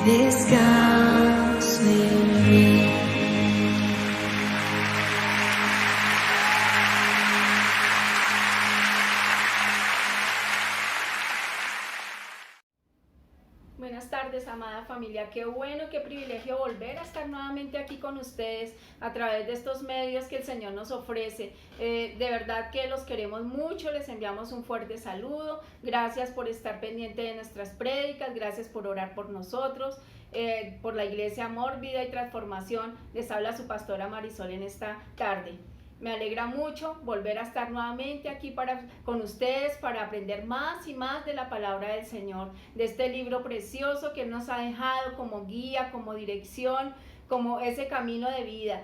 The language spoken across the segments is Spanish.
descanso en mí. Buenas tardes, amada familia. Qué bueno, qué privilegio volver a estar nuevamente aquí con ustedes a través de estos medios que el Señor nos ofrece. De verdad que los queremos mucho, les enviamos un fuerte saludo. Gracias por estar pendiente de nuestras prédicas, gracias por orar por nosotros, por la Iglesia Amor, Vida y Transformación. Les habla su pastora Marisol en esta tarde. Me alegra mucho volver a estar nuevamente aquí con ustedes para aprender más y más de la palabra del Señor, de este libro precioso que Él nos ha dejado como guía, como dirección, como ese camino de vida.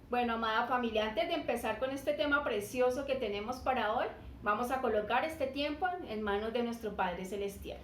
Bueno, amada familia, antes de empezar con este tema precioso que tenemos para hoy, vamos a colocar este tiempo en manos de nuestro Padre Celestial.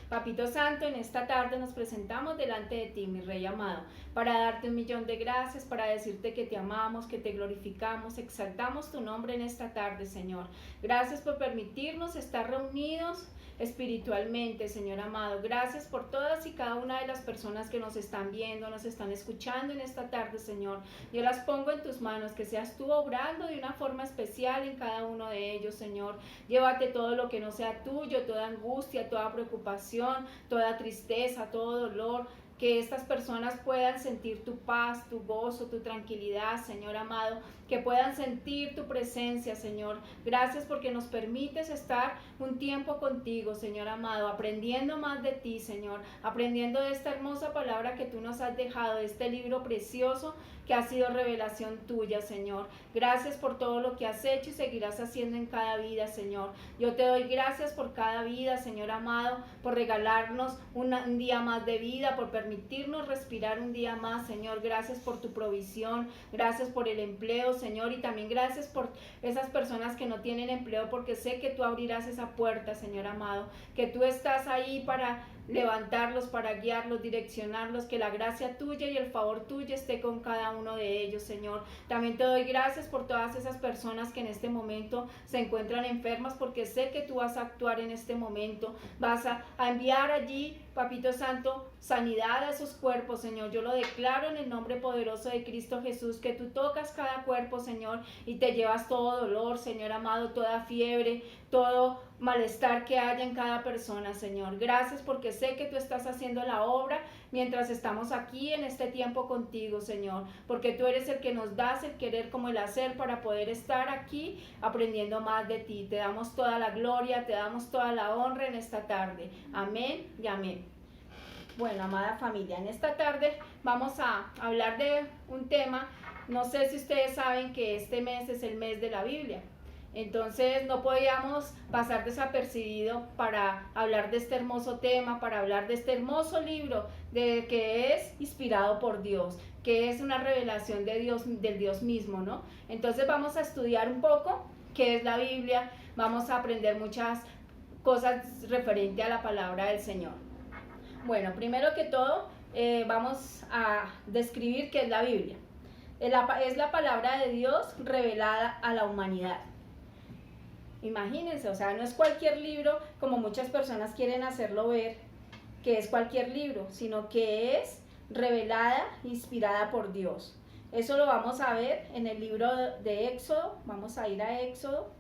Papito Santo, en esta tarde nos presentamos delante de ti, mi Rey amado, para darte 1.000.000 de gracias, para decirte que te amamos, que te glorificamos, exaltamos tu nombre en esta tarde, Señor. Gracias por permitirnos estar reunidos espiritualmente, Señor amado. Gracias por todas y cada una de las personas que nos están viendo, nos están escuchando en esta tarde, Señor. Yo las pongo en tus manos, que seas tú obrando de una forma especial en cada uno de ellos, Señor. Llévate todo lo que no sea tuyo, toda angustia, toda preocupación, toda tristeza, todo dolor. Que estas personas puedan sentir tu paz, tu gozo, tu tranquilidad, Señor amado, que puedan sentir tu presencia, Señor. Gracias porque nos permites estar un tiempo contigo, Señor amado, aprendiendo más de ti, Señor, aprendiendo de esta hermosa palabra que tú nos has dejado, de este libro precioso que ha sido revelación tuya, Señor. Gracias por todo lo que has hecho y seguirás haciendo en cada vida, Señor. Yo te doy gracias por cada vida, Señor amado, por regalarnos un día más de vida, por permitirnos respirar un día más, Señor. Gracias por tu provisión, gracias por el empleo, Señor, y también gracias por esas personas que no tienen empleo, porque sé que tú abrirás esa puerta, Señor amado, que tú estás ahí para levantarlos, para guiarlos, direccionarlos, que la gracia tuya y el favor tuyo esté con cada uno de ellos, Señor. También te doy gracias por todas esas personas que en este momento se encuentran enfermas, porque sé que tú vas a actuar en este momento, vas a enviar allí, Papito Santo, sanidad a esos cuerpos, Señor. Yo lo declaro en el nombre poderoso de Cristo Jesús, que tú tocas cada cuerpo, Señor, y te llevas todo dolor, Señor amado, toda fiebre, todo malestar que haya en cada persona, Señor. Gracias porque sé que tú estás haciendo la obra mientras estamos aquí en este tiempo contigo, Señor, porque tú eres el que nos das el querer como el hacer para poder estar aquí aprendiendo más de ti. Te damos toda la gloria, te damos toda la honra en esta tarde. Amén y amén. Bueno, amada familia, en esta tarde vamos a hablar de un tema. No sé si ustedes saben que este mes es el mes de la Biblia. Entonces no podíamos pasar desapercibido para hablar de este hermoso tema, para hablar de este hermoso libro que es inspirado por Dios, que es una revelación de Dios, del Dios mismo, ¿no? Entonces vamos a estudiar un poco qué es la Biblia, vamos a aprender muchas cosas referente a la palabra del Señor. Bueno, primero que todo vamos a describir qué es la Biblia. Es la palabra de Dios revelada a la humanidad. Imagínense, o sea, no es cualquier libro como muchas personas quieren hacerlo ver, que es cualquier libro, sino que es revelada, inspirada por Dios. Eso lo vamos a ver en el libro de Éxodo. Vamos a ir a Éxodo.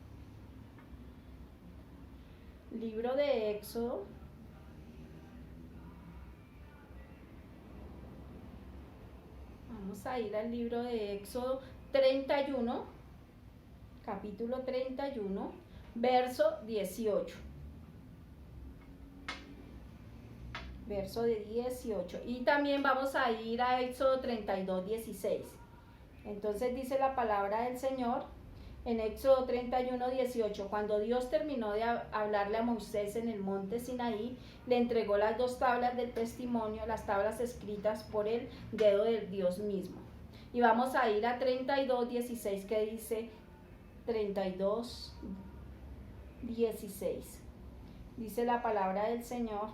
Libro de Éxodo. Vamos a ir al libro de Éxodo 31, capítulo 31, verso 18. Verso de 18. Y también vamos a ir a Éxodo 32, 16. Entonces dice la palabra del Señor en Éxodo 31, 18. Cuando Dios terminó de hablarle a Moisés en el monte Sinaí, le entregó las 2 tablas del testimonio, las tablas escritas por el dedo del Dios mismo. Y vamos a ir a 32, 16, que dice 32, 16. Dice la palabra del Señor: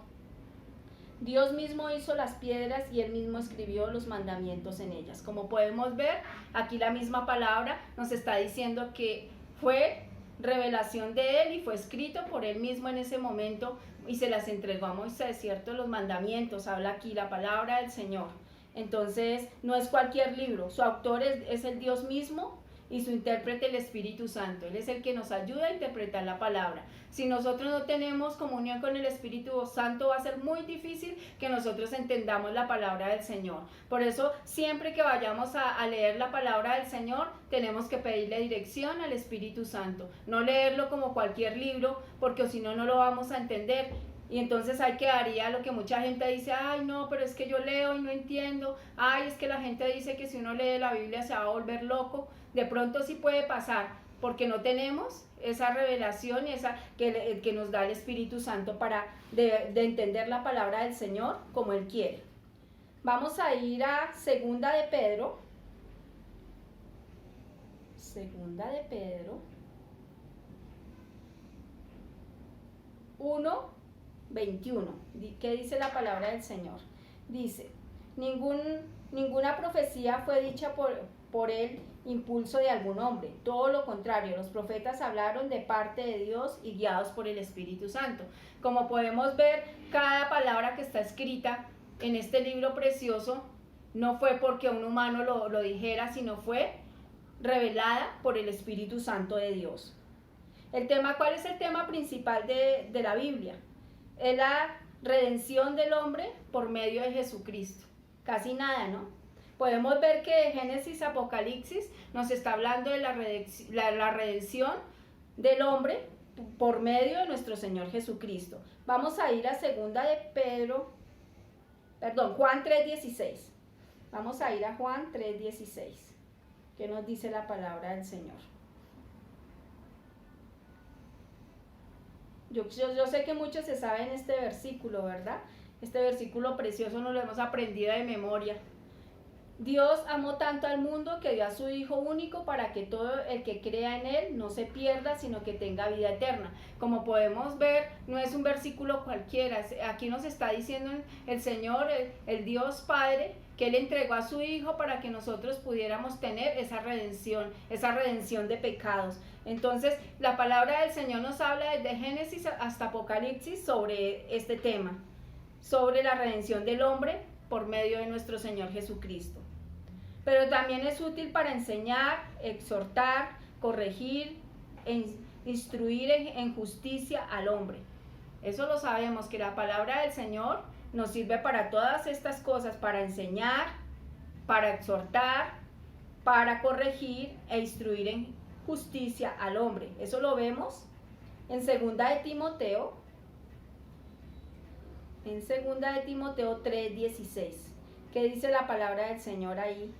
Dios mismo hizo las piedras y Él mismo escribió los mandamientos en ellas. Como podemos ver, aquí la misma palabra nos está diciendo que fue revelación de Él y fue escrito por Él mismo en ese momento y se las entregó a Moisés, ¿cierto? Los mandamientos, habla aquí la palabra del Señor. Entonces, no es cualquier libro, su autor es el Dios mismo y su intérprete el Espíritu Santo. Él es el que nos ayuda a interpretar la palabra. Si nosotros no tenemos comunión con el Espíritu Santo, va a ser muy difícil que nosotros entendamos la palabra del Señor. Por eso, siempre que vayamos a leer la palabra del Señor, tenemos que pedirle dirección al Espíritu Santo. No leerlo como cualquier libro, porque si no, no lo vamos a entender. Y entonces ahí quedaría lo que mucha gente dice, ay no, pero es que yo leo y no entiendo, ay es que la gente dice que si uno lee la Biblia se va a volver loco. De pronto sí puede pasar, porque no tenemos esa revelación y esa que nos da el Espíritu Santo para de entender la palabra del Señor como Él quiere. Vamos a ir a Segunda de Pedro. Segunda de Pedro 1:21. ¿Qué dice la palabra del Señor? Dice, ninguna profecía fue dicha por el impulso de algún hombre. Todo lo contrario, los profetas hablaron de parte de Dios y guiados por el Espíritu Santo. Como podemos ver, cada palabra que está escrita en este libro precioso no fue porque un humano lo dijera, sino fue revelada por el Espíritu Santo de Dios. ¿Cuál es el tema principal de la Biblia? Es la redención del hombre por medio de Jesucristo. Casi nada, ¿no? Podemos ver que Génesis, Apocalipsis nos está hablando de la redención del hombre por medio de nuestro Señor Jesucristo. Vamos a ir a Juan 3:16. Vamos a ir a Juan 3:16. ¿Qué nos dice la palabra del Señor? Yo sé que muchos se saben este versículo, ¿verdad? Este versículo precioso nos lo hemos aprendido de memoria. Dios amó tanto al mundo que dio a su Hijo único para que todo el que crea en Él no se pierda, sino que tenga vida eterna. Como podemos ver, no es un versículo cualquiera. Aquí nos está diciendo el Señor, el Dios Padre, que Él entregó a su Hijo para que nosotros pudiéramos tener esa redención de pecados. Entonces, la palabra del Señor nos habla desde Génesis hasta Apocalipsis sobre este tema, sobre la redención del hombre por medio de nuestro Señor Jesucristo. Pero también es útil para enseñar, exhortar, corregir, instruir en justicia al hombre. Eso lo sabemos, que la palabra del Señor nos sirve para todas estas cosas, para enseñar, para exhortar, para corregir e instruir en justicia al hombre. Eso lo vemos en 2 de Timoteo, 3:16. ¿Qué dice la palabra del Señor ahí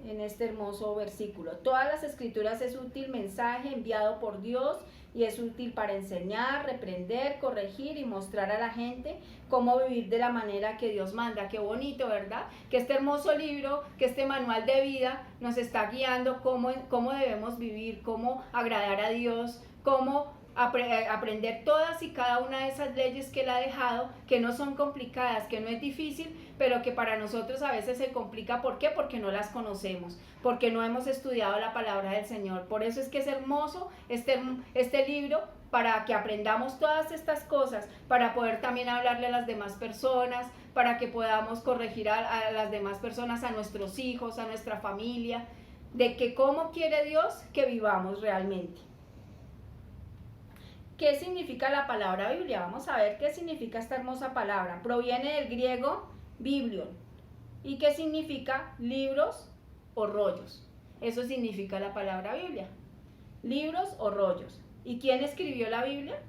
en este hermoso versículo? Todas las escrituras es útil mensaje enviado por Dios y es útil para enseñar, reprender, corregir y mostrar a la gente cómo vivir de la manera que Dios manda. Qué bonito, ¿verdad? Que este hermoso libro, que este manual de vida nos está guiando cómo debemos vivir, cómo agradar a Dios, cómo aprender todas y cada una de esas leyes que Él ha dejado, que no son complicadas, que no es difícil, pero que para nosotros a veces se complica. ¿Por qué? Porque no las conocemos, porque no hemos estudiado la palabra del Señor. Por eso es que es hermoso este libro, para que aprendamos todas estas cosas, para poder también hablarle a las demás personas, para que podamos corregir a las demás personas, a nuestros hijos, a nuestra familia, de que cómo quiere Dios que vivamos realmente. ¿Qué significa la palabra Biblia? Vamos a ver qué significa esta hermosa palabra. Proviene del griego biblion. ¿Y qué significa? Libros o rollos. Eso significa la palabra Biblia. Libros o rollos. ¿Y quién escribió la Biblia?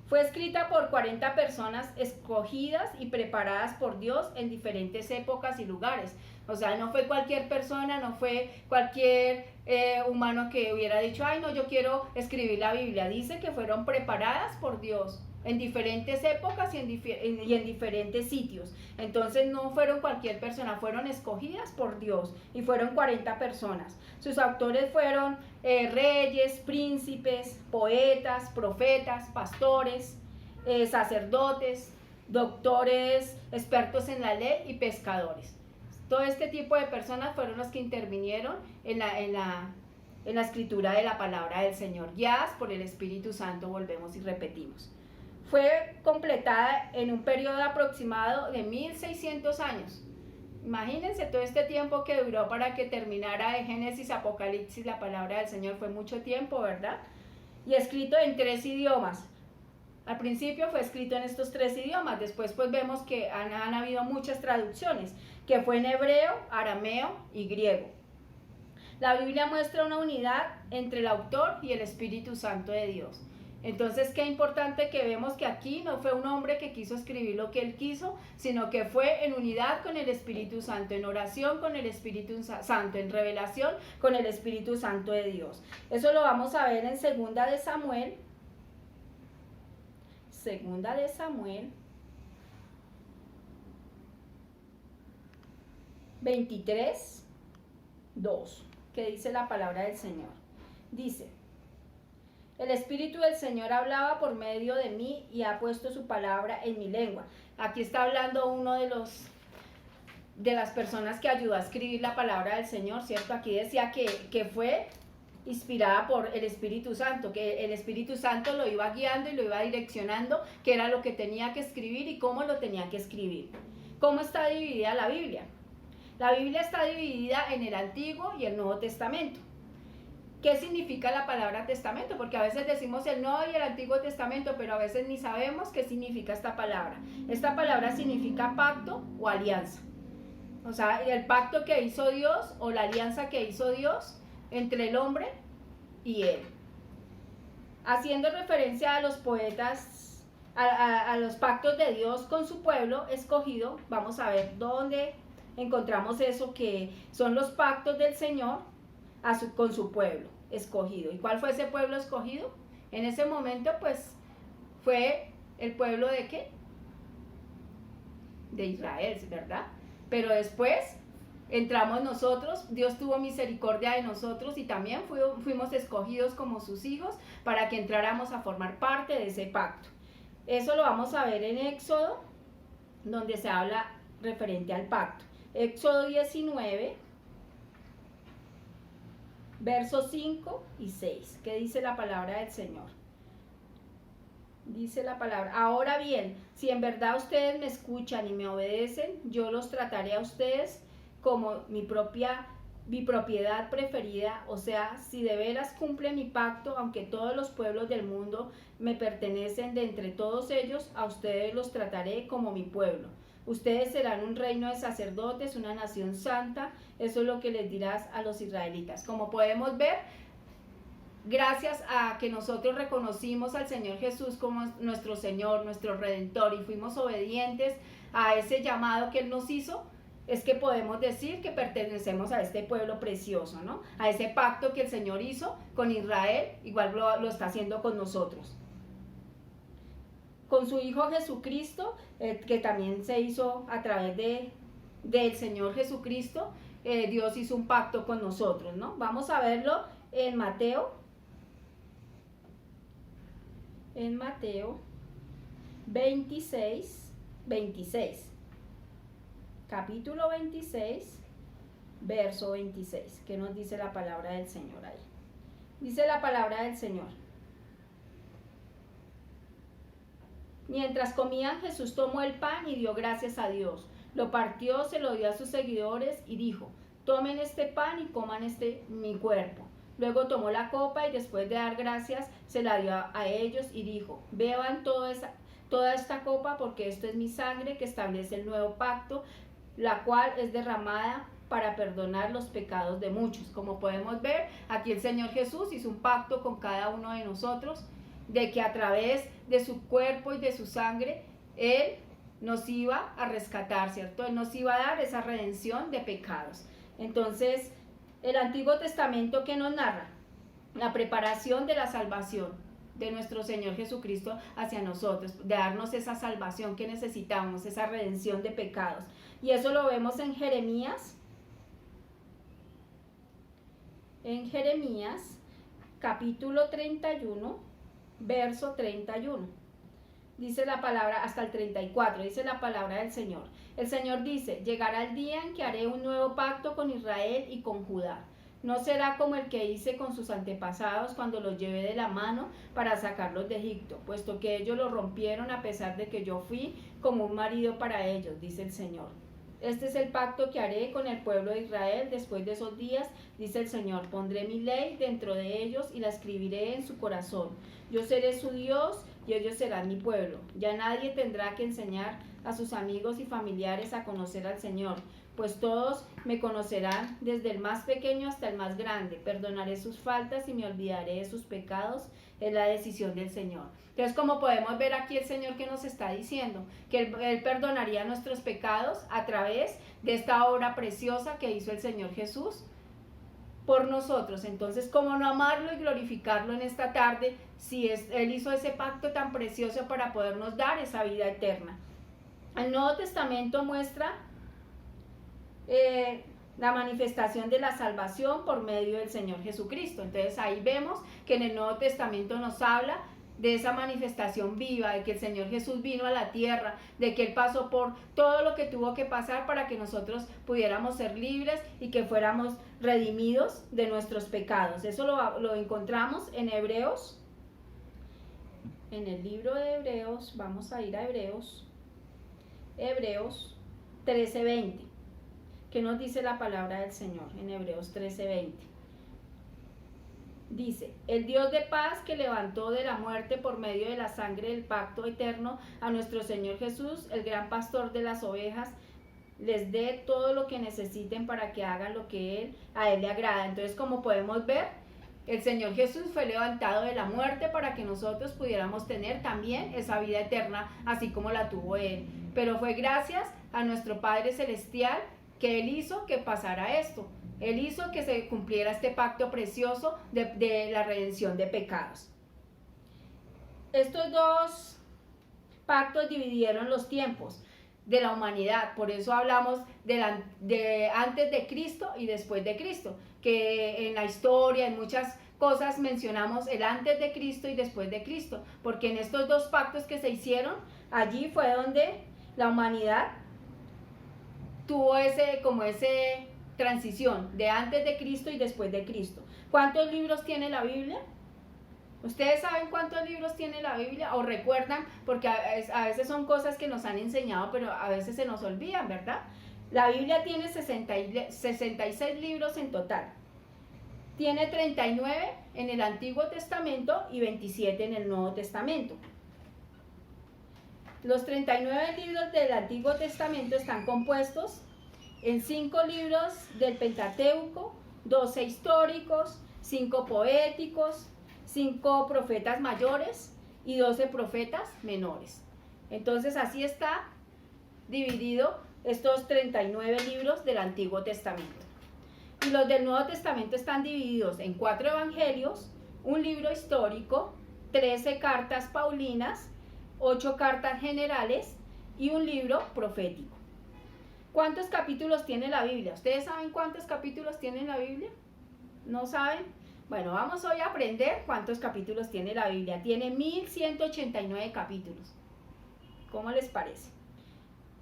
Fue escrita por 40 personas escogidas y preparadas por Dios en diferentes épocas y lugares. O sea, no fue cualquier persona, no fue cualquier humano que hubiera dicho, ay no, yo quiero escribir la Biblia. Dice que fueron preparadas por Dios en diferentes épocas y en diferentes sitios. Entonces no fueron cualquier persona, fueron escogidas por Dios y fueron 40 personas. Sus autores fueron reyes, príncipes, poetas, profetas, pastores, sacerdotes, doctores, expertos en la ley y pescadores. Todo este tipo de personas fueron los que intervinieron en la escritura de la palabra del Señor, guiadas por el Espíritu Santo, volvemos y repetimos. fue completada en un periodo aproximado de 1600 años. Imagínense todo este tiempo que duró para que terminara de Génesis, Apocalipsis, la palabra del Señor. Fue mucho tiempo, ¿verdad? Y escrito en 3 idiomas. Al principio fue escrito en estos 3 idiomas, después pues vemos que han habido muchas traducciones, que fue en hebreo, arameo y griego. La Biblia muestra una unidad entre el autor y el Espíritu Santo de Dios. Entonces, qué importante que vemos que aquí no fue un hombre que quiso escribir lo que él quiso, sino que fue en unidad con el Espíritu Santo, en oración con el Espíritu Santo, en revelación con el Espíritu Santo de Dios. Eso lo vamos a ver en Segunda de Samuel 23, 2, que dice la palabra del Señor. Dice: el Espíritu del Señor hablaba por medio de mí y ha puesto su palabra en mi lengua. Aquí está hablando uno de las personas que ayudó a escribir la palabra del Señor, ¿cierto? Aquí decía que fue inspirada por el Espíritu Santo, que el Espíritu Santo lo iba guiando y lo iba direccionando, qué era lo que tenía que escribir y cómo lo tenía que escribir. ¿Cómo está dividida la Biblia? La Biblia está dividida en el Antiguo y el Nuevo Testamento. ¿Qué significa la palabra testamento? Porque a veces decimos el Nuevo y el Antiguo Testamento, pero a veces ni sabemos qué significa esta palabra. Esta palabra significa pacto o alianza. O sea, el pacto que hizo Dios o la alianza que hizo Dios entre el hombre y él. Haciendo referencia a los poetas, a los pactos de Dios con su pueblo escogido, vamos a ver dónde encontramos eso, que son los pactos del Señor con su pueblo escogido. ¿Y cuál fue ese pueblo escogido? En ese momento pues fue el pueblo de ¿qué? De Israel, ¿verdad? Pero después entramos nosotros, Dios tuvo misericordia de nosotros y también fuimos escogidos como sus hijos para que entráramos a formar parte de ese pacto. Eso lo vamos a ver en Éxodo, donde se habla referente al pacto. Éxodo 19, versos 5 y 6, que dice la palabra del Señor. Dice la palabra: ahora bien, si en verdad ustedes me escuchan y me obedecen, yo los trataré a ustedes como mi propiedad preferida, o sea, si de veras cumplen mi pacto, aunque todos los pueblos del mundo me pertenecen, de entre todos ellos, a ustedes los trataré como mi pueblo. Ustedes serán un reino de sacerdotes, una nación santa. Eso es lo que les dirás a los israelitas. Como podemos ver, gracias a que nosotros reconocimos al Señor Jesús como nuestro Señor, nuestro Redentor, y fuimos obedientes a ese llamado que Él nos hizo, es que podemos decir que pertenecemos a este pueblo precioso, ¿no? A ese pacto que el Señor hizo con Israel, igual lo está haciendo con nosotros. Con su Hijo Jesucristo, que también se hizo a través del Señor Jesucristo, Dios hizo un pacto con nosotros, ¿no? Vamos a verlo en Mateo 26, capítulo 26, verso 26, que nos dice la palabra del Señor ahí. Dice la palabra del Señor: mientras comían, Jesús tomó el pan y dio gracias a Dios. Lo partió, se lo dio a sus seguidores y dijo: tomen este pan y coman mi cuerpo. Luego tomó la copa y después de dar gracias, se la dio a ellos y dijo: beban toda esta copa, porque esto es mi sangre que establece el nuevo pacto, la cual es derramada para perdonar los pecados de muchos. Como podemos ver, aquí el Señor Jesús hizo un pacto con cada uno de nosotros, de que a través de su cuerpo y de su sangre, Él nos iba a rescatar, ¿cierto? Él nos iba a dar esa redención de pecados. Entonces, el Antiguo Testamento, ¿qué nos narra? La preparación de la salvación de nuestro Señor Jesucristo hacia nosotros, de darnos esa salvación que necesitamos, esa redención de pecados. Y eso lo vemos en Jeremías, capítulo 31, verso 31. Dice la palabra, hasta el 34, dice la palabra del Señor. El Señor dice: llegará el día en que haré un nuevo pacto con Israel y con Judá. No será como el que hice con sus antepasados cuando los llevé de la mano para sacarlos de Egipto, puesto que ellos lo rompieron a pesar de que yo fui como un marido para ellos, dice el Señor. Este es el pacto que haré con el pueblo de Israel después de esos días, dice el Señor. Pondré mi ley dentro de ellos y la escribiré en su corazón. Yo seré su Dios y ellos serán mi pueblo. Ya nadie tendrá que enseñar a sus amigos y familiares a conocer al Señor, pues todos me conocerán, desde el más pequeño hasta el más grande. Perdonaré sus faltas y me olvidaré de sus pecados. Es la decisión del Señor. Entonces, como podemos ver aquí, el Señor que nos está diciendo que Él perdonaría nuestros pecados a través de esta obra preciosa que hizo el Señor Jesús por nosotros. Entonces, ¿cómo no amarlo y glorificarlo en esta tarde si Él hizo ese pacto tan precioso para podernos dar esa vida eterna? El Nuevo Testamento muestra la manifestación de la salvación por medio del Señor Jesucristo. Entonces ahí vemos que en el Nuevo Testamento nos habla de esa manifestación viva, de que el Señor Jesús vino a la tierra, de que Él pasó por todo lo que tuvo que pasar para que nosotros pudiéramos ser libres y que fuéramos redimidos de nuestros pecados. Eso lo encontramos en Hebreos, en el libro de Hebreos. Vamos a ir a Hebreos 13:20. ¿Qué nos dice la palabra del Señor en Hebreos 13:20? Dice: el Dios de paz, que levantó de la muerte por medio de la sangre del pacto eterno a nuestro Señor Jesús, el gran pastor de las ovejas, les dé todo lo que necesiten para que hagan lo que a Él le agrada. Entonces, como podemos ver, el Señor Jesús fue levantado de la muerte para que nosotros pudiéramos tener también esa vida eterna, así como la tuvo Él. Pero fue gracias a nuestro Padre Celestial que Él hizo que pasara esto. Él hizo que se cumpliera este pacto precioso de la redención de pecados. Estos dos pactos dividieron los tiempos de la humanidad. Por eso hablamos de antes de Cristo y después de Cristo. Que en la historia, en muchas cosas mencionamos el antes de Cristo y después de Cristo. Porque en estos dos pactos que se hicieron, allí fue donde la humanidad tuvo ese transición de antes de Cristo y después de Cristo. ¿Cuántos libros tiene la Biblia? ¿Ustedes saben cuántos libros tiene la Biblia? ¿O recuerdan? Porque a veces son cosas que nos han enseñado, pero a veces se nos olvidan, ¿verdad? La Biblia tiene 66 libros en total. Tiene 39 en el Antiguo Testamento y 27 en el Nuevo Testamento. Los 39 libros del Antiguo Testamento están compuestos en 5 libros del Pentateuco, 12 históricos, 5 poéticos, 5 profetas mayores y 12 profetas menores. Entonces así está dividido estos 39 libros del Antiguo Testamento. Y los del Nuevo Testamento están divididos en 4 evangelios, un libro histórico, 13 cartas paulinas, 8 cartas generales y un libro profético. ¿Cuántos capítulos tiene la Biblia? ¿Ustedes saben cuántos capítulos tiene la Biblia? ¿No saben? Bueno, vamos hoy a aprender cuántos capítulos tiene la Biblia. Tiene 1189 capítulos. ¿Cómo les parece?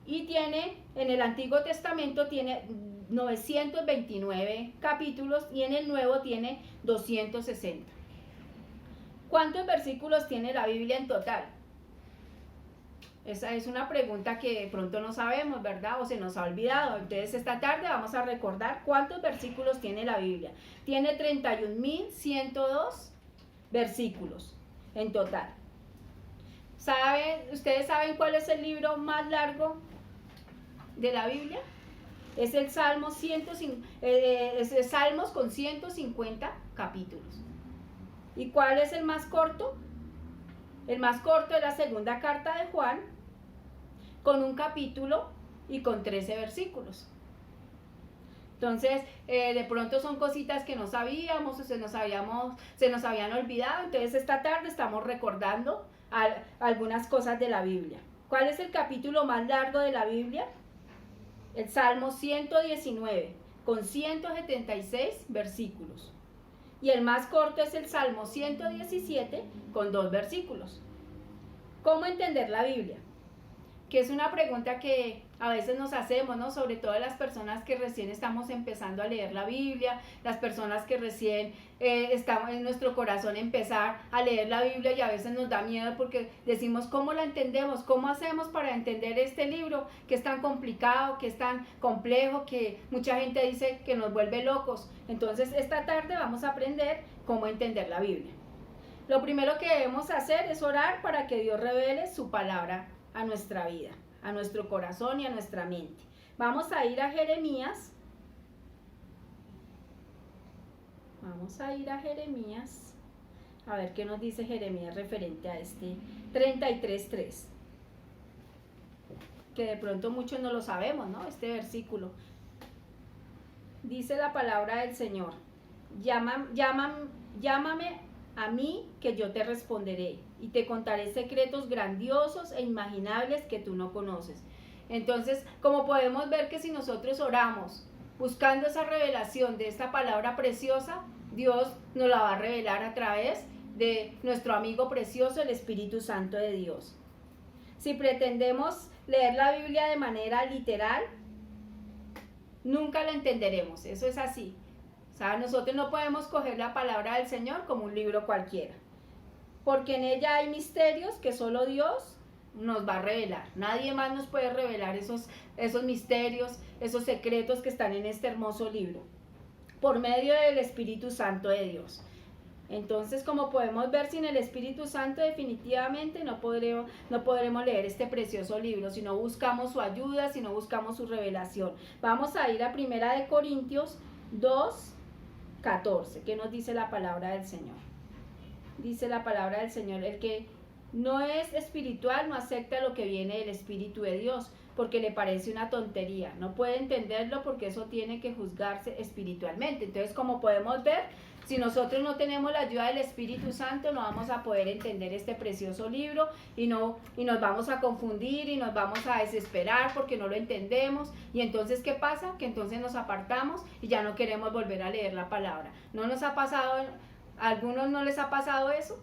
Y tiene, en el Antiguo Testamento tiene 929 capítulos y en el Nuevo tiene 260. ¿Cuántos versículos tiene la Biblia en total? Esa es una pregunta que de pronto no sabemos, ¿verdad? O se nos ha olvidado. Entonces esta tarde vamos a recordar cuántos versículos tiene la Biblia. Tiene 31.102 versículos en total. ¿Ustedes saben cuál es el libro más largo de la Biblia? Es el Salmos con 150 capítulos. ¿Y cuál es el más corto? El más corto es la segunda carta de Juan, con un capítulo y con 13 versículos. Entonces, de pronto son cositas que no sabíamos o se nos habían olvidado. Entonces, esta tarde estamos recordando algunas cosas de la Biblia. ¿Cuál es el capítulo más largo de la Biblia? El Salmo 119, con 176 versículos. Y el más corto es el Salmo 117, con 2 versículos. ¿Cómo entender la Biblia? que es una pregunta que a veces nos hacemos, ¿no? Sobre todo las personas que recién estamos empezando a leer la Biblia, las personas que recién estamos en nuestro corazón empezar a leer la Biblia, y a veces nos da miedo porque decimos, ¿cómo la entendemos? ¿Cómo hacemos para entender este libro que es tan complicado, que es tan complejo, que mucha gente dice que nos vuelve locos? Entonces esta tarde vamos a aprender cómo entender la Biblia. Lo primero que debemos hacer es orar para que Dios revele su palabra a nuestra vida, a nuestro corazón y a nuestra mente. Vamos a ir a Jeremías. Vamos a ir a Jeremías. A ver qué nos dice Jeremías referente a este 33:3. Que de pronto muchos no lo sabemos, ¿no? Este versículo. Dice la palabra del Señor. Llámame a mí, que yo te responderé y te contaré secretos grandiosos e imaginables que tú no conoces. Entonces, como podemos ver que si nosotros oramos buscando esa revelación de esta palabra preciosa, Dios nos la va a revelar a través de nuestro amigo precioso, el Espíritu Santo de Dios. Si pretendemos leer la Biblia de manera literal, nunca la entenderemos. Eso es así. O sea, nosotros no podemos coger la palabra del Señor como un libro cualquiera, porque en ella hay misterios que solo Dios nos va a revelar. Nadie más nos puede revelar esos misterios, esos secretos que están en este hermoso libro, por medio del Espíritu Santo de Dios. Entonces, como podemos ver, sin el Espíritu Santo definitivamente no podremos leer este precioso libro, si no buscamos su ayuda, si no buscamos su revelación. Vamos a ir a 1 Corintios 2:14. ¿Qué nos dice la palabra del Señor? Dice la palabra del Señor: el que no es espiritual no acepta lo que viene del Espíritu de Dios, porque le parece una tontería. No puede entenderlo porque eso tiene que juzgarse espiritualmente. Entonces, como podemos ver, si nosotros no tenemos la ayuda del Espíritu Santo, no vamos a poder entender este precioso libro y nos vamos a confundir y nos vamos a desesperar porque no lo entendemos. Y entonces, ¿qué pasa? Que entonces nos apartamos y ya no queremos volver a leer la palabra. ¿No nos ha pasado, a algunos no les ha pasado eso?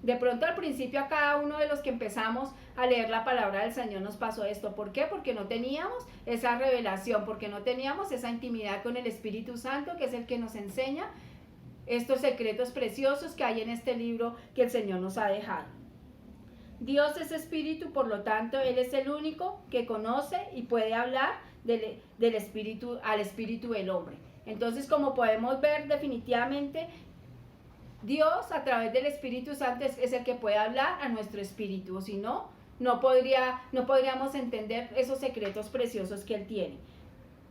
De pronto al principio a cada uno de los que empezamos a leer la palabra del Señor nos pasó esto. ¿Por qué? Porque no teníamos esa revelación, porque no teníamos esa intimidad con el Espíritu Santo, que es el que nos enseña estos secretos preciosos que hay en este libro que el Señor nos ha dejado. Dios es espíritu, por lo tanto, Él es el único que conoce y puede hablar del espíritu al espíritu del hombre. Entonces, como podemos ver, definitivamente Dios a través del Espíritu Santo es el que puede hablar a nuestro espíritu, o si no, no podríamos entender esos secretos preciosos que Él tiene.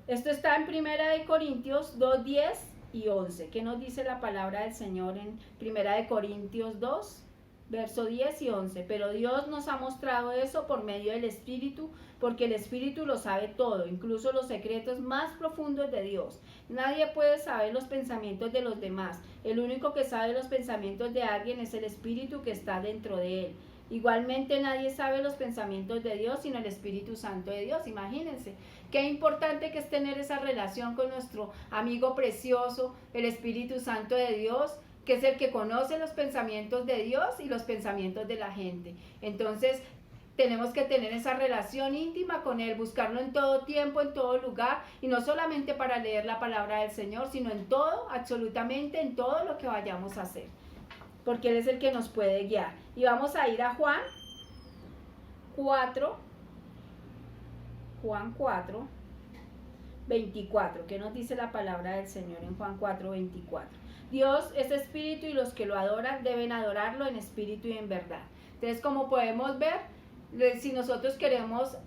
Esto está en 1 Corintios 2:10 y 11. ¿Qué nos dice la palabra del Señor en 1 Corintios 2, verso 10 y 11? Pero Dios nos ha mostrado eso por medio del Espíritu, porque el Espíritu lo sabe todo, incluso los secretos más profundos de Dios. Nadie puede saber los pensamientos de los demás. El único que sabe los pensamientos de alguien es el Espíritu que está dentro de él. Igualmente nadie sabe los pensamientos de Dios sino el Espíritu Santo de Dios. Imagínense qué importante que es tener esa relación con nuestro amigo precioso, el Espíritu Santo de Dios, que es el que conoce los pensamientos de Dios y los pensamientos de la gente. Entonces tenemos que tener esa relación íntima con Él, buscarlo en todo tiempo, en todo lugar, y no solamente para leer la palabra del Señor, sino en todo, absolutamente en todo lo que vayamos a hacer, porque Él es el que nos puede guiar. Y vamos a ir a Juan 4, 24. ¿Qué nos dice la palabra del Señor en Juan 4, 24? Dios es espíritu y los que lo adoran deben adorarlo en espíritu y en verdad. Entonces, como podemos ver, si nosotros queremos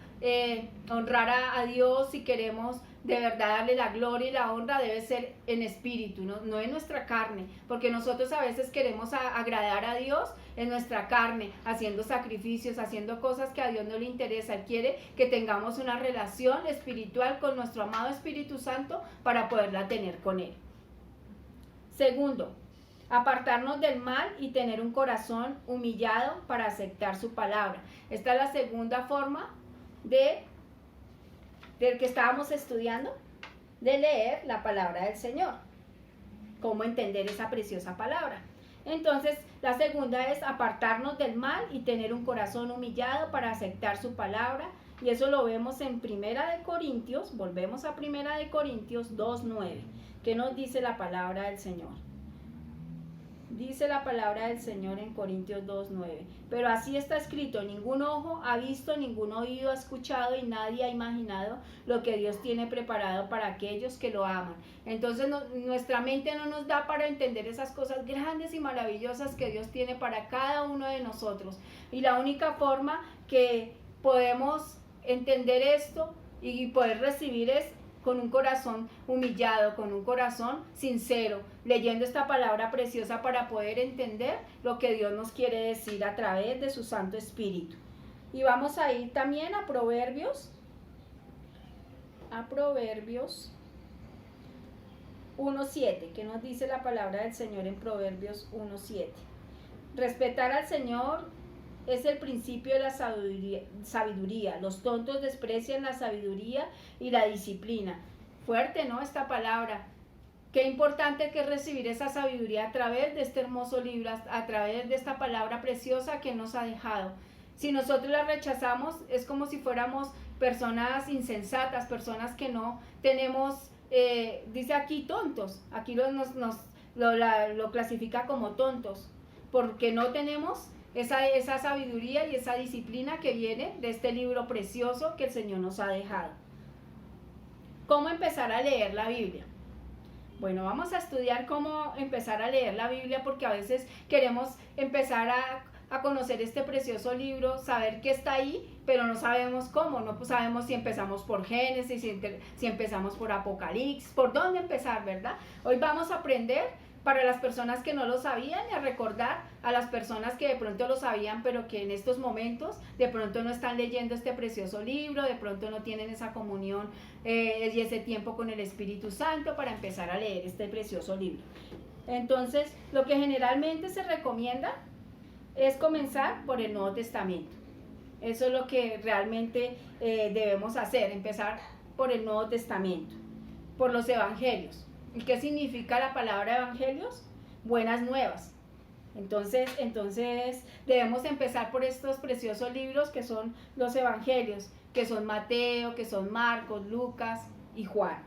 honrar a Dios, si queremos de verdad darle la gloria y la honra, debe ser en espíritu, no en nuestra carne, porque nosotros a veces queremos agradar a Dios en nuestra carne, haciendo sacrificios, haciendo cosas que a Dios no le interesa. Él quiere que tengamos una relación espiritual con nuestro amado Espíritu Santo para poderla tener con Él. Segundo, apartarnos del mal y tener un corazón humillado para aceptar su palabra. Esta es la segunda forma del que estábamos estudiando, de leer la palabra del Señor. Cómo entender esa preciosa palabra. Entonces, la segunda es apartarnos del mal y tener un corazón humillado para aceptar su palabra. Y eso lo vemos en Primera de Corintios, volvemos a Primera de Corintios 2:9. ¿Qué nos dice la palabra del Señor? Dice la palabra del Señor en Corintios 2:9. Pero así está escrito: ningún ojo ha visto, ningún oído ha escuchado y nadie ha imaginado lo que Dios tiene preparado para aquellos que lo aman. Entonces nuestra mente no nos da para entender esas cosas grandes y maravillosas que Dios tiene para cada uno de nosotros. Y la única forma que podemos entender esto y poder recibir es con un corazón humillado, con un corazón sincero, leyendo esta palabra preciosa para poder entender lo que Dios nos quiere decir a través de su Santo Espíritu. Y vamos a ir también a Proverbios 1:7, que nos dice la palabra del Señor en Proverbios 1:7. Respetar al Señor es el principio de la sabiduría. Los tontos desprecian la sabiduría y la disciplina. Fuerte, ¿no? Esta palabra. Qué importante que es recibir esa sabiduría a través de este hermoso libro, a través de esta palabra preciosa que nos ha dejado. Si nosotros la rechazamos, es como si fuéramos personas insensatas, personas que no tenemos, dice aquí tontos. Aquí lo clasifica como tontos, porque no tenemos esa sabiduría y esa disciplina que viene de este libro precioso que el Señor nos ha dejado. ¿Cómo empezar a leer la Biblia? Bueno, vamos a estudiar cómo empezar a leer la Biblia, porque a veces queremos empezar a conocer este precioso libro, saber que está ahí, pero no sabemos cómo, no sabemos si empezamos por Génesis, si empezamos por Apocalipsis, por dónde empezar, ¿verdad? Hoy vamos a aprender para las personas que no lo sabían y a recordar a las personas que de pronto lo sabían, pero que en estos momentos de pronto no están leyendo este precioso libro, de pronto no tienen esa comunión y ese tiempo con el Espíritu Santo para empezar a leer este precioso libro. Entonces, lo que generalmente se recomienda es comenzar por el Nuevo Testamento. Eso es lo que realmente debemos hacer, empezar por el Nuevo Testamento, por los Evangelios. ¿Y qué significa la palabra evangelios? Buenas nuevas. Entonces debemos empezar por estos preciosos libros que son los evangelios, que son Mateo, que son Marcos, Lucas y Juan.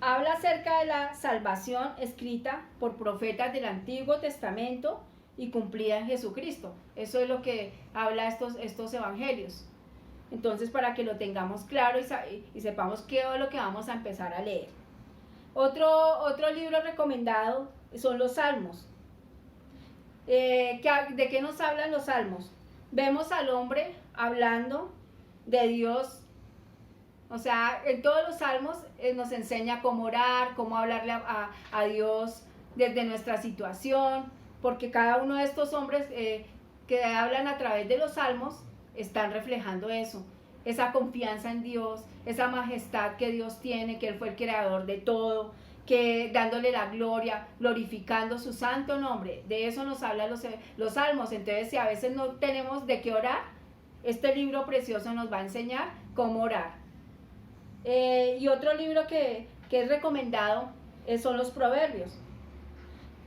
Habla acerca de la salvación escrita por profetas del Antiguo Testamento y cumplida en Jesucristo. Eso es lo que habla estos evangelios. Entonces, para que lo tengamos claro y sepamos qué es lo que vamos a empezar a leer. Otro libro recomendado son los Salmos. ¿De qué nos hablan los Salmos? Vemos al hombre hablando de Dios. O sea, en todos los Salmos nos enseña cómo orar, cómo hablarle a Dios desde nuestra situación, porque cada uno de estos hombres que hablan a través de los Salmos están reflejando eso. Esa confianza en Dios, esa majestad que Dios tiene, que Él fue el creador de todo, que dándole la gloria, glorificando su santo nombre. De eso nos hablan los salmos. Entonces, si a veces no tenemos de qué orar, este libro precioso nos va a enseñar cómo orar. Y otro libro que es recomendado son los Proverbios.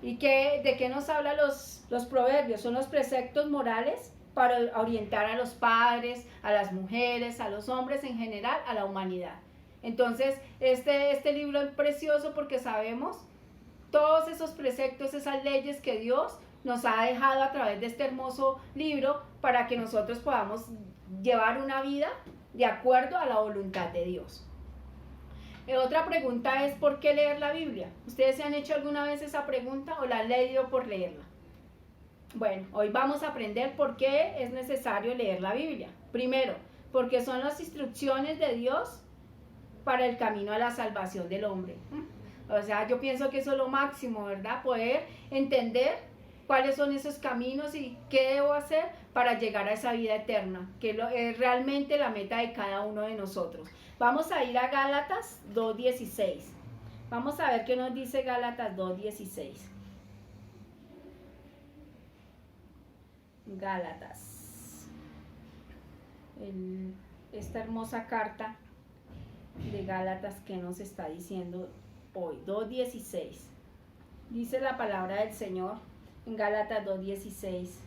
¿Y de qué nos hablan los Proverbios? Son los preceptos morales para orientar a los padres, a las mujeres, a los hombres en general, a la humanidad. Entonces, este libro es precioso porque sabemos todos esos preceptos, esas leyes que Dios nos ha dejado a través de este hermoso libro para que nosotros podamos llevar una vida de acuerdo a la voluntad de Dios. Otra pregunta es, ¿por qué leer la Biblia? ¿Ustedes se han hecho alguna vez esa pregunta o la han leído por leerla? Bueno, hoy vamos a aprender por qué es necesario leer la Biblia. Primero, porque son las instrucciones de Dios para el camino a la salvación del hombre. O sea, yo pienso que eso es lo máximo, ¿verdad? Poder entender cuáles son esos caminos y qué debo hacer para llegar a esa vida eterna, que es realmente la meta de cada uno de nosotros. Vamos a ir a Gálatas 2:16. Vamos a ver qué nos dice Gálatas 2:16. Gálatas, esta hermosa carta de Gálatas que nos está diciendo hoy, 2:16. Dice la palabra del Señor en Gálatas 2:16.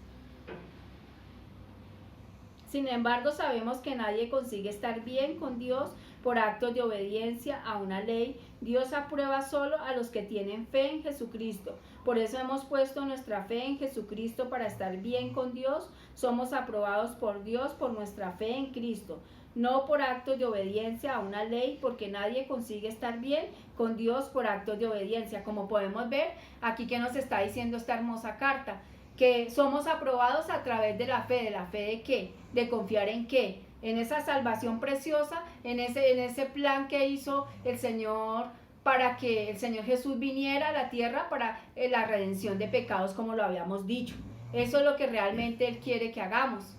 Sin embargo, sabemos que nadie consigue estar bien con Dios por actos de obediencia a una ley. Dios aprueba solo a los que tienen fe en Jesucristo. Por eso hemos puesto nuestra fe en Jesucristo para estar bien con Dios. Somos aprobados por Dios por nuestra fe en Cristo, no por actos de obediencia a una ley, porque nadie consigue estar bien con Dios por actos de obediencia. Como podemos ver aquí que nos está diciendo esta hermosa carta, que somos aprobados a través de la fe ¿de qué? De confiar en qué, en esa salvación preciosa, en ese plan que hizo el Señor para que el Señor Jesús viniera a la tierra para la redención de pecados, como lo habíamos dicho. Eso es lo que realmente Él quiere que hagamos,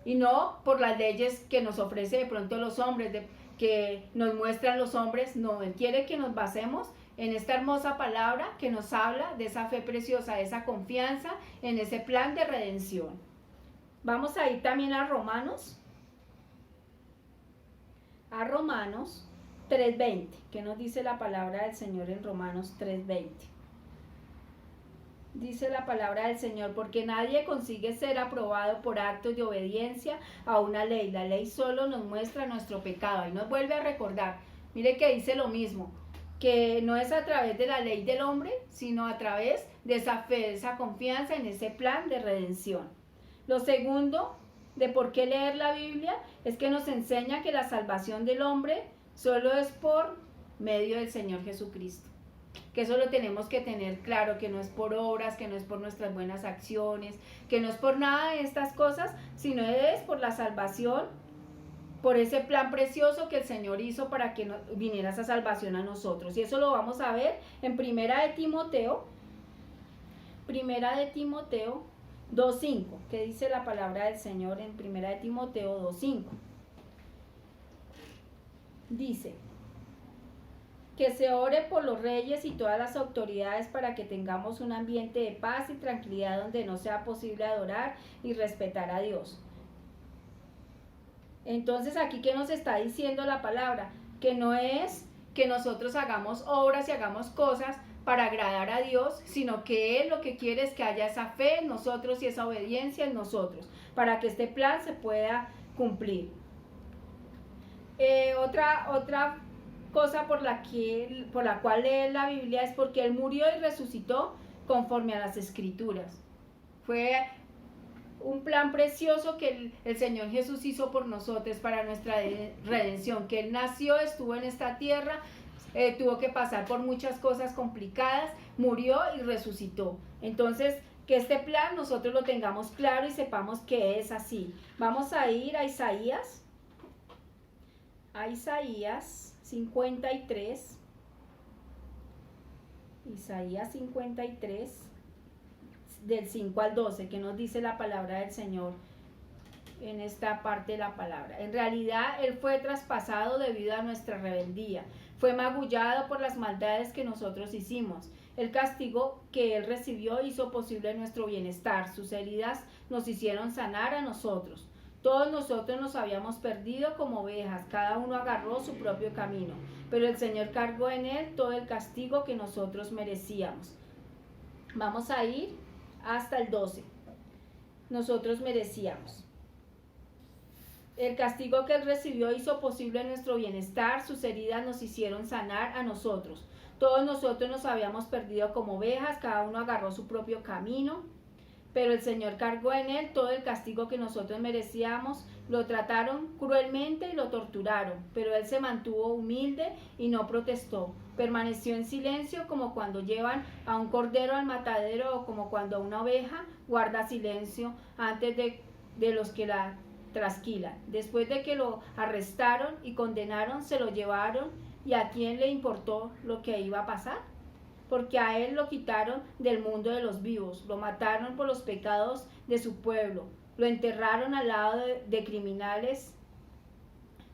y no por las leyes que nos ofrece de pronto los hombres, que nos muestran los hombres. No, Él quiere que nos basemos en esta hermosa palabra que nos habla de esa fe preciosa, de esa confianza en ese plan de redención. Vamos a ir también a Romanos 3:20, que nos dice la palabra del Señor en Romanos 3:20. Dice la palabra del Señor, porque nadie consigue ser aprobado por actos de obediencia a una ley. La ley solo nos muestra nuestro pecado. Y nos vuelve a recordar, mire que dice lo mismo, que no es a través de la ley del hombre, sino a través de esa fe, de esa confianza en ese plan de redención. Lo segundo de por qué leer la Biblia es que nos enseña que la salvación del hombre solo es por medio del Señor Jesucristo. Que eso lo tenemos que tener claro, que no es por obras, que no es por nuestras buenas acciones, que no es por nada de estas cosas, sino es por la salvación, por ese plan precioso que el Señor hizo para que viniera esa salvación a nosotros. Y eso lo vamos a ver en Primera de Timoteo 2:5, que dice la palabra del Señor en Primera de Timoteo 2:5. Dice: que se ore por los reyes y todas las autoridades para que tengamos un ambiente de paz y tranquilidad donde no sea posible adorar y respetar a Dios. Entonces, aquí, ¿qué nos está diciendo la palabra? Que no es que nosotros hagamos obras y hagamos cosas para agradar a Dios, sino que Él lo que quiere es que haya esa fe en nosotros y esa obediencia en nosotros, para que este plan se pueda cumplir. Otra cosa por la cual leer la Biblia es porque Él murió y resucitó conforme a las Escrituras. Fue un plan precioso que el Señor Jesús hizo por nosotros para nuestra redención, que Él nació, estuvo en esta tierra, tuvo que pasar por muchas cosas complicadas, murió y resucitó. Entonces, que este plan nosotros lo tengamos claro y sepamos que es así. Vamos a ir a Isaías 53. Isaías 53, del 5 al 12, que nos dice la palabra del Señor en esta parte de la palabra. En realidad, Él fue traspasado debido a nuestra rebeldía. Fue magullado por las maldades que nosotros hicimos. El castigo que Él recibió hizo posible nuestro bienestar. Sus heridas nos hicieron sanar a nosotros. Todos nosotros nos habíamos perdido como ovejas, cada uno agarró su propio camino, pero el Señor cargó en Él todo el castigo que nosotros merecíamos. Vamos a ir hasta el 12. Nosotros merecíamos. El castigo que Él recibió hizo posible nuestro bienestar, sus heridas nos hicieron sanar a nosotros. Todos nosotros nos habíamos perdido como ovejas, cada uno agarró su propio camino, pero el Señor cargó en Él todo el castigo que nosotros merecíamos. Lo trataron cruelmente y lo torturaron, pero Él se mantuvo humilde y no protestó. Permaneció en silencio, como cuando llevan a un cordero al matadero o como cuando una oveja guarda silencio antes de los que la trasquilan. Después de que lo arrestaron y condenaron, se lo llevaron, ¿y a quién le importó lo que iba a pasar? Porque a Él lo quitaron del mundo de los vivos, lo mataron por los pecados de su pueblo, lo enterraron al lado de criminales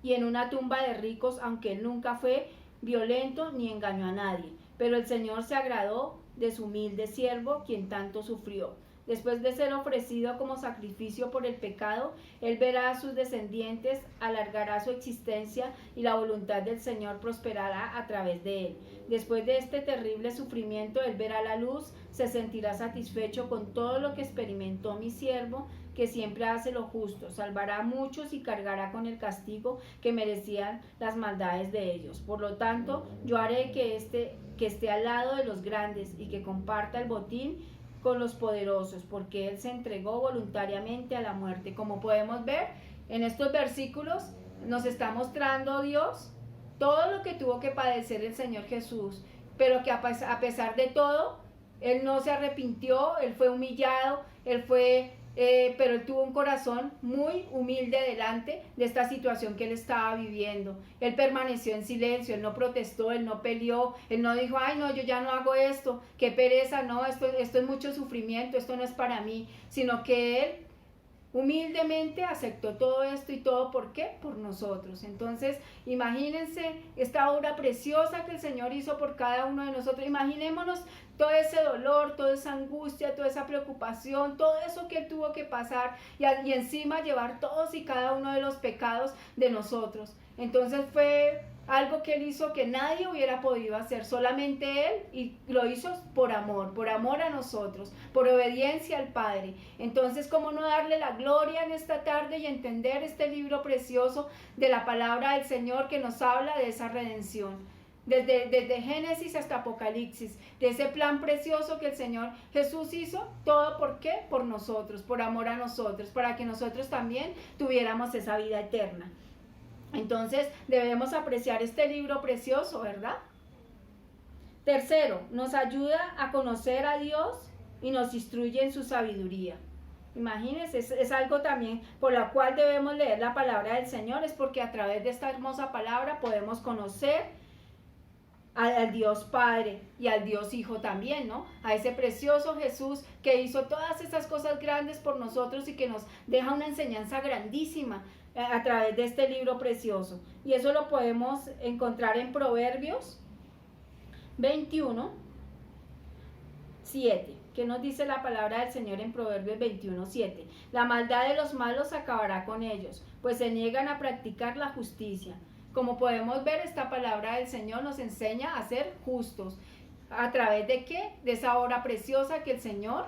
y en una tumba de ricos, aunque Él nunca fue violento ni engañó a nadie. Pero el Señor se agradó de su humilde siervo, quien tanto sufrió. Después de ser ofrecido como sacrificio por el pecado, Él verá a sus descendientes, alargará su existencia y la voluntad del Señor prosperará a través de Él. Después de este terrible sufrimiento, Él verá la luz, se sentirá satisfecho con todo lo que experimentó mi siervo, que siempre hace lo justo, salvará a muchos y cargará con el castigo que merecían las maldades de ellos. Por lo tanto, yo haré que esté al lado de los grandes y que comparta el botín con los poderosos, porque Él se entregó voluntariamente a la muerte. Como podemos ver, en estos versículos nos está mostrando Dios todo lo que tuvo que padecer el Señor Jesús, pero que a pesar de todo, Él no se arrepintió, Él fue humillado, pero Él tuvo un corazón muy humilde delante de esta situación que Él estaba viviendo. Él permaneció en silencio, Él no protestó, Él no peleó, Él no dijo, ay no, yo ya no hago esto, qué pereza, no, esto es mucho sufrimiento, esto no es para mí, sino que Él humildemente aceptó todo esto. ¿Y todo por qué? Por nosotros. Entonces, imagínense esta obra preciosa que el Señor hizo por cada uno de nosotros. Imaginémonos todo ese dolor, toda esa angustia, toda esa preocupación, todo eso que Él tuvo que pasar y encima llevar todos y cada uno de los pecados de nosotros. Entonces fue algo que Él hizo que nadie hubiera podido hacer, solamente Él, y lo hizo por amor a nosotros, por obediencia al Padre. Entonces, ¿cómo no darle la gloria en esta tarde y entender este libro precioso de la palabra del Señor que nos habla de esa redención? Desde Génesis hasta Apocalipsis, de ese plan precioso que el Señor Jesús hizo, todo ¿por qué? Por nosotros, por amor a nosotros, para que nosotros también tuviéramos esa vida eterna. Entonces debemos apreciar este libro precioso, ¿verdad? Tercero, nos ayuda a conocer a Dios y nos instruye en su sabiduría. Imagínense, es algo también por la cual debemos leer la palabra del Señor, es porque a través de esta hermosa palabra podemos conocer al Dios Padre y al Dios Hijo también, ¿no? A ese precioso Jesús que hizo todas esas cosas grandes por nosotros y que nos deja una enseñanza grandísima a través de este libro precioso. Y eso lo podemos encontrar en Proverbios 21, 7. ¿Qué nos dice la palabra del Señor en Proverbios 21, 7? La maldad de los malos acabará con ellos, pues se niegan a practicar la justicia. Como podemos ver, esta palabra del Señor nos enseña a ser justos. ¿A través de qué? De esa obra preciosa que el Señor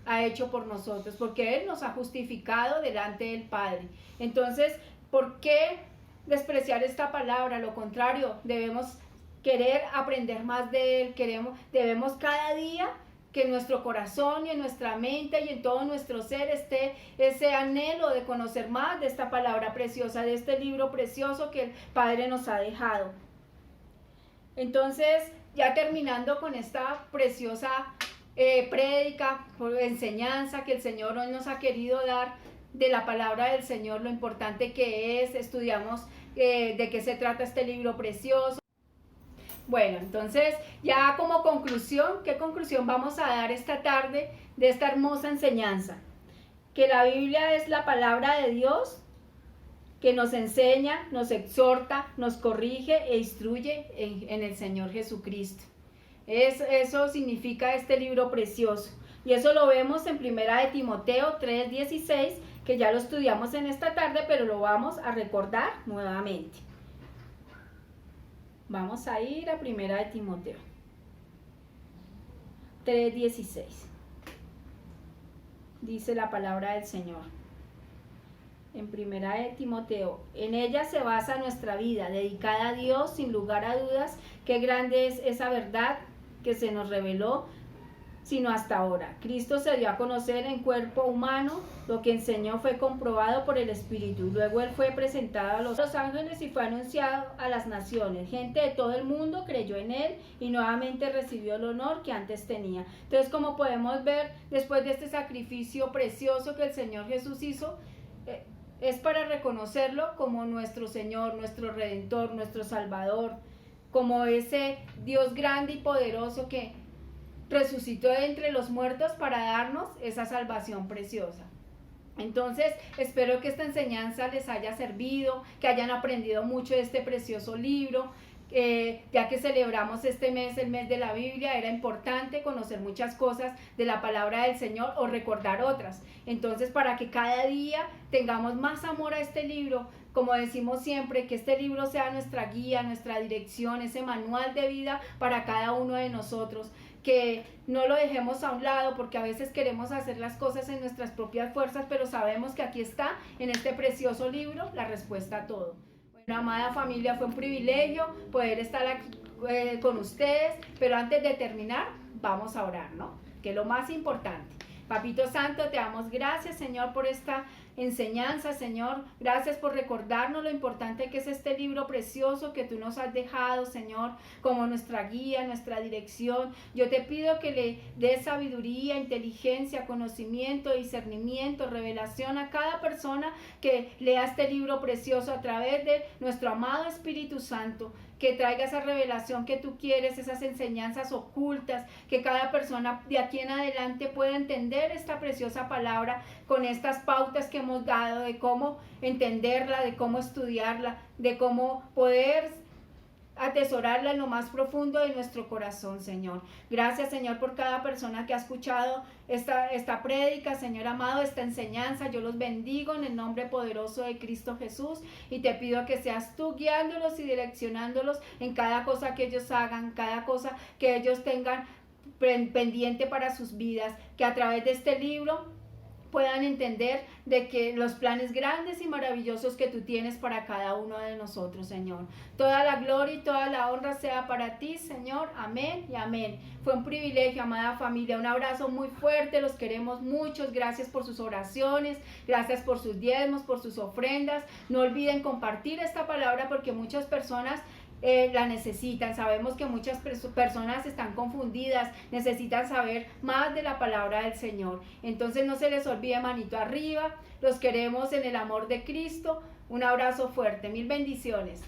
ha hecho por nosotros, porque Él nos ha justificado delante del Padre. Entonces, ¿por qué despreciar esta palabra? Lo contrario, debemos querer aprender más de Él, debemos cada día que en nuestro corazón y en nuestra mente y en todo nuestro ser esté ese anhelo de conocer más de esta palabra preciosa, de este libro precioso que el Padre nos ha dejado. Entonces, ya terminando con esta preciosa prédica, enseñanza que el Señor hoy nos ha querido dar de la palabra del Señor, lo importante que es, estudiamos de qué se trata este libro precioso. Bueno, entonces ya como conclusión, ¿qué conclusión vamos a dar esta tarde de esta hermosa enseñanza? Que la Biblia es la palabra de Dios que nos enseña, nos exhorta, nos corrige e instruye en el Señor Jesucristo. Eso significa este libro precioso. Y eso lo vemos en 1 de Timoteo 3:16, que ya lo estudiamos en esta tarde, pero lo vamos a recordar nuevamente. Vamos a ir a 1 de Timoteo 3:16. Dice la palabra del Señor. En 1 de Timoteo, en ella se basa nuestra vida, dedicada a Dios, sin lugar a dudas. Qué grande es esa verdad que se nos reveló, sino hasta ahora. Cristo se dio a conocer en cuerpo humano, lo que enseñó fue comprobado por el Espíritu. Luego Él fue presentado a los ángeles y fue anunciado a las naciones. Gente de todo el mundo creyó en Él y nuevamente recibió el honor que antes tenía. Entonces, como podemos ver, después de este sacrificio precioso que el Señor Jesús hizo, es para reconocerlo como nuestro Señor, nuestro Redentor, nuestro Salvador, como ese Dios grande y poderoso que resucitó de entre los muertos para darnos esa salvación preciosa. Entonces, espero que esta enseñanza les haya servido, que hayan aprendido mucho de este precioso libro, ya que celebramos este mes, el mes de la Biblia, era importante conocer muchas cosas de la palabra del Señor o recordar otras. Entonces, para que cada día tengamos más amor a este libro, como decimos siempre, que este libro sea nuestra guía, nuestra dirección, ese manual de vida para cada uno de nosotros, que no lo dejemos a un lado, porque a veces queremos hacer las cosas en nuestras propias fuerzas, pero sabemos que aquí está, en este precioso libro, la respuesta a todo. Bueno, amada familia, fue un privilegio poder estar aquí con ustedes, pero antes de terminar, vamos a orar, ¿no? Que es lo más importante. Papito Santo, te damos gracias, Señor, por esta enseñanza, Señor. Gracias por recordarnos lo importante que es este libro precioso que tú nos has dejado, Señor, como nuestra guía, nuestra dirección. Yo te pido que le des sabiduría, inteligencia, conocimiento, discernimiento, revelación a cada persona que lea este libro precioso a través de nuestro amado Espíritu Santo, que traiga esa revelación que tú quieres, esas enseñanzas ocultas, que cada persona de aquí en adelante pueda entender esta preciosa palabra con estas pautas que hemos dado de cómo entenderla, de cómo estudiarla, de cómo poder atesorarla en lo más profundo de nuestro corazón, Señor. Gracias, Señor, por cada persona que ha escuchado esta prédica, Señor amado, esta enseñanza. Yo los bendigo en el nombre poderoso de Cristo Jesús y te pido que seas tú guiándolos y direccionándolos en cada cosa que ellos hagan, cada cosa que ellos tengan pendiente para sus vidas, que a través de este libro puedan entender de que los planes grandes y maravillosos que tú tienes para cada uno de nosotros, Señor. Toda la gloria y toda la honra sea para ti, Señor. Amén y amén. Fue un privilegio, amada familia. Un abrazo muy fuerte. Los queremos mucho. Gracias por sus oraciones. Gracias por sus diezmos, por sus ofrendas. No olviden compartir esta palabra porque muchas personas la necesitan. Sabemos que muchas personas están confundidas, necesitan saber más de la palabra del Señor. Entonces no se les olvide, manito arriba. Los queremos en el amor de Cristo. Un abrazo fuerte. Mil bendiciones.